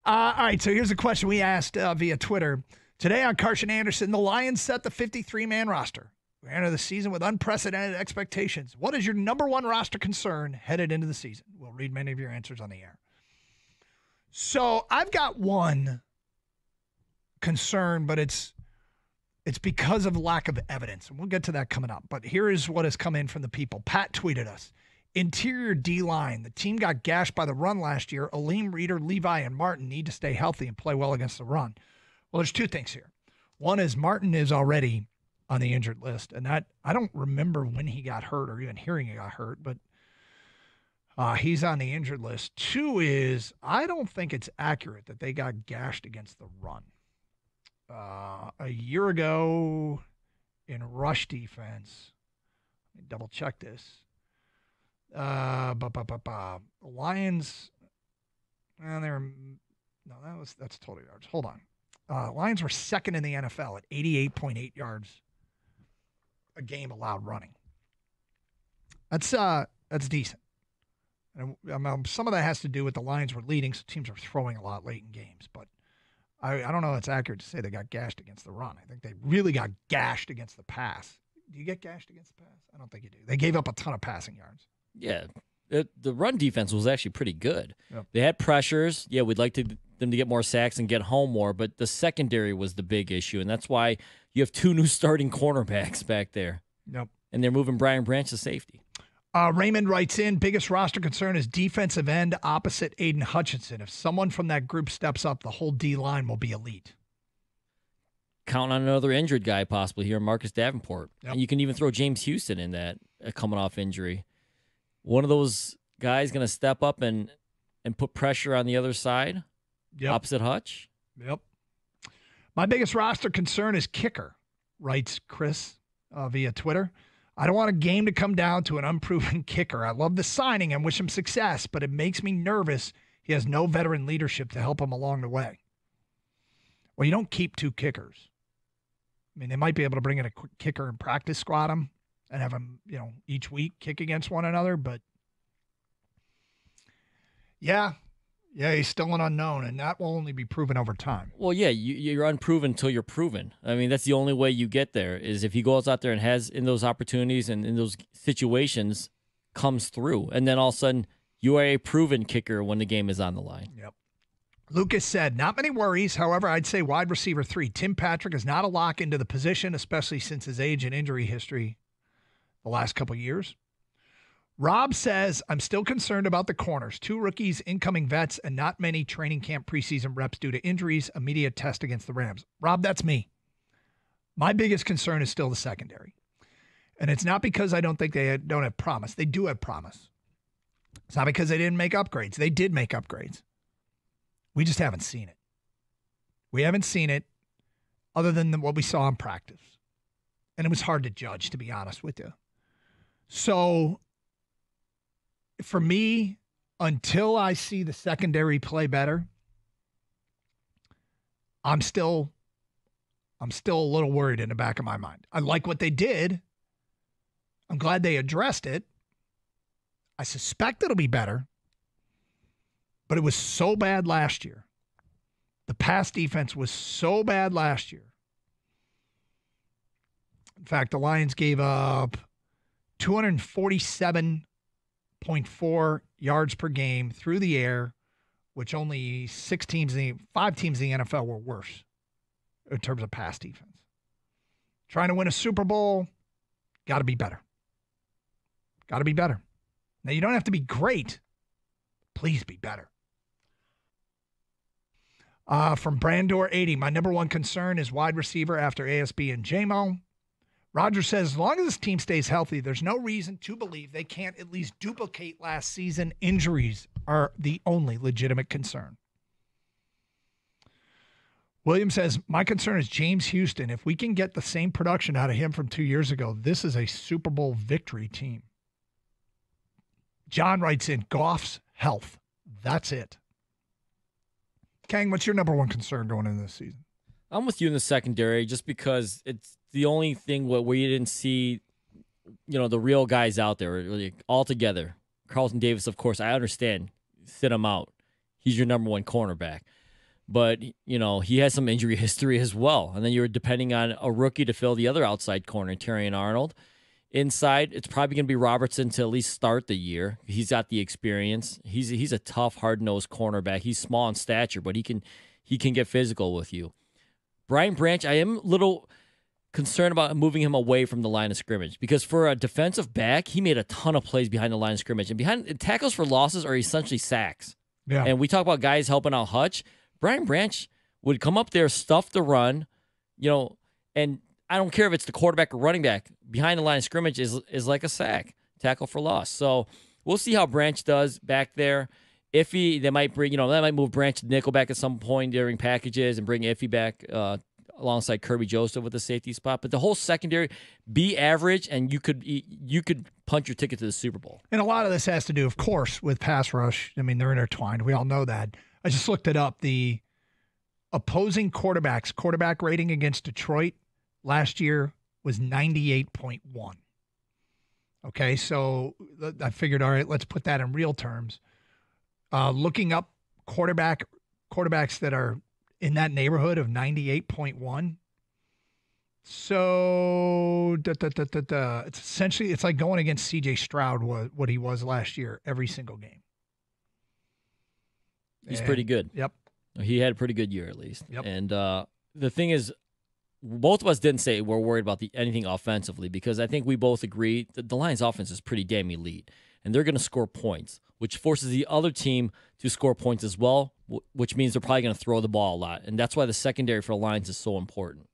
All right, so here's a question we asked via Twitter. Today on Karsch and Anderson, the Lions set the 53-man roster. We enter the season with unprecedented expectations. What is your number one roster concern headed into the season? We'll read many of your answers on the air. So I've got one concern, but it's because of lack of evidence. And we'll get to that coming up. But here is what has come in from the people. Pat tweeted us. Interior D-line. The team got gashed by the run last year. Aleem, Reeder, Levi, and Martin need to stay healthy and play well against the run. Well, there's two things here. One is Martin is already on the injured list, and that I don't remember when he got hurt or even hearing he got hurt, but he's on the injured list. Two is I don't think it's accurate that they got gashed against the run. A year ago in rush defense, let me double check this. The Lions, that's total yards. Hold on. Lions were second in the NFL at 88.8 yards a game allowed running. That's decent. And some of that has to do with the Lions were leading, so teams are throwing a lot late in games. But I don't know if it's accurate to say they got gashed against the run. I think they really got gashed against the pass. Do you get gashed against the pass? I don't think you do. They gave up a ton of passing yards. Yeah. The run defense was actually pretty good. Yep. They had pressures. Yeah, we'd like them to get more sacks and get home more, but the secondary was the big issue, and that's why you have two new starting cornerbacks back there. Yep. And they're moving Brian Branch to safety. Raymond writes in, biggest roster concern is defensive end opposite Aiden Hutchinson. If someone from that group steps up, the whole D-line will be elite. Count on another injured guy possibly here, Marcus Davenport. Yep. And you can even throw James Houston in that coming off injury. One of those guys going to step up and put pressure on the other side, opposite Hutch. Yep. My biggest roster concern is kicker, writes Chris via Twitter. I don't want a game to come down to an unproven kicker. I love the signing and wish him success, but it makes me nervous he has no veteran leadership to help him along the way. Well, you don't keep two kickers. I mean, they might be able to bring in a quick kicker and practice squad him and have them, each week kick against one another. But, yeah, he's still an unknown, and that will only be proven over time. Well, yeah, you're unproven until you're proven. I mean, that's the only way you get there is if he goes out there and has in those opportunities and in those situations comes through. And then all of a sudden, you are a proven kicker when the game is on the line. Yep. Lucas said, not many worries. However, I'd say wide receiver 3. Tim Patrick is not a lock into the position, especially since his age and injury history the last couple of years. Rob says, I'm still concerned about the corners. 2 rookies, incoming vets, and not many training camp preseason reps due to injuries, immediate test against the Rams. Rob, that's me. My biggest concern is still the secondary. And it's not because I don't think they don't have promise. They do have promise. It's not because they didn't make upgrades. They did make upgrades. We just haven't seen it. We haven't seen it other than what we saw in practice. And it was hard to judge, to be honest with you. So, for me, until I see the secondary play better, I'm still a little worried in the back of my mind. I like what they did. I'm glad they addressed it. I suspect it'll be better. But it was so bad last year. The pass defense was so bad last year. In fact, the Lions gave up 247.4 yards per game through the air, which only 5 teams in the NFL were worse in terms of pass defense. Trying to win a Super Bowl, got to be better. Got to be better. Now, you don't have to be great. Please be better. From Brandor 80, my number one concern is wide receiver after ASB and JMO. Roger says, as long as this team stays healthy, there's no reason to believe they can't at least duplicate last season. Injuries are the only legitimate concern. William says, my concern is James Houston. If we can get the same production out of him from 2 years ago, this is a Super Bowl victory team. John writes in, Goff's health. That's it. Khang, what's your number one concern going into this season? I'm with you in the secondary just because it's the only thing where you didn't see, the real guys out there really all together. Carlton Davis, of course, I understand. Sit him out. He's your number one cornerback. But, he has some injury history as well. And then you're depending on a rookie to fill the other outside corner, Terrion Arnold. Inside, it's probably going to be Robertson to at least start the year. He's got the experience. He's a tough, hard-nosed cornerback. He's small in stature, but he can get physical with you. Brian Branch, I am a little concerned about moving him away from the line of scrimmage because for a defensive back, he made a ton of plays behind the line of scrimmage. And tackles for losses are essentially sacks. Yeah. And we talk about guys helping out Hutch. Brian Branch would come up there, stuff the run, and I don't care if it's the quarterback or running back. Behind the line of scrimmage is like a sack, tackle for loss. So we'll see how Branch does back there. Iffy, they might move Branch to nickelback at some point during packages and bring Iffy back alongside Kirby Joseph with the safety spot. But the whole secondary, be average, and you could punch your ticket to the Super Bowl. And a lot of this has to do, of course, with pass rush. I mean, they're intertwined. We all know that. I just looked it up. The opposing quarterback rating against Detroit last year was 98.1. Okay, so I figured, all right, let's put that in real terms. Looking up quarterbacks that are in that neighborhood of 98.1. So it's essentially, it's like going against C.J. Stroud, what he was last year, every single game. He's pretty good. Yep. He had a pretty good year at least. Yep. And the thing is, both of us didn't say we're worried about anything offensively because I think we both agree that the Lions' offense is pretty damn elite, and they're going to score points, which forces the other team to score points as well, which means they're probably going to throw the ball a lot, and that's why the secondary for the Lions is so important.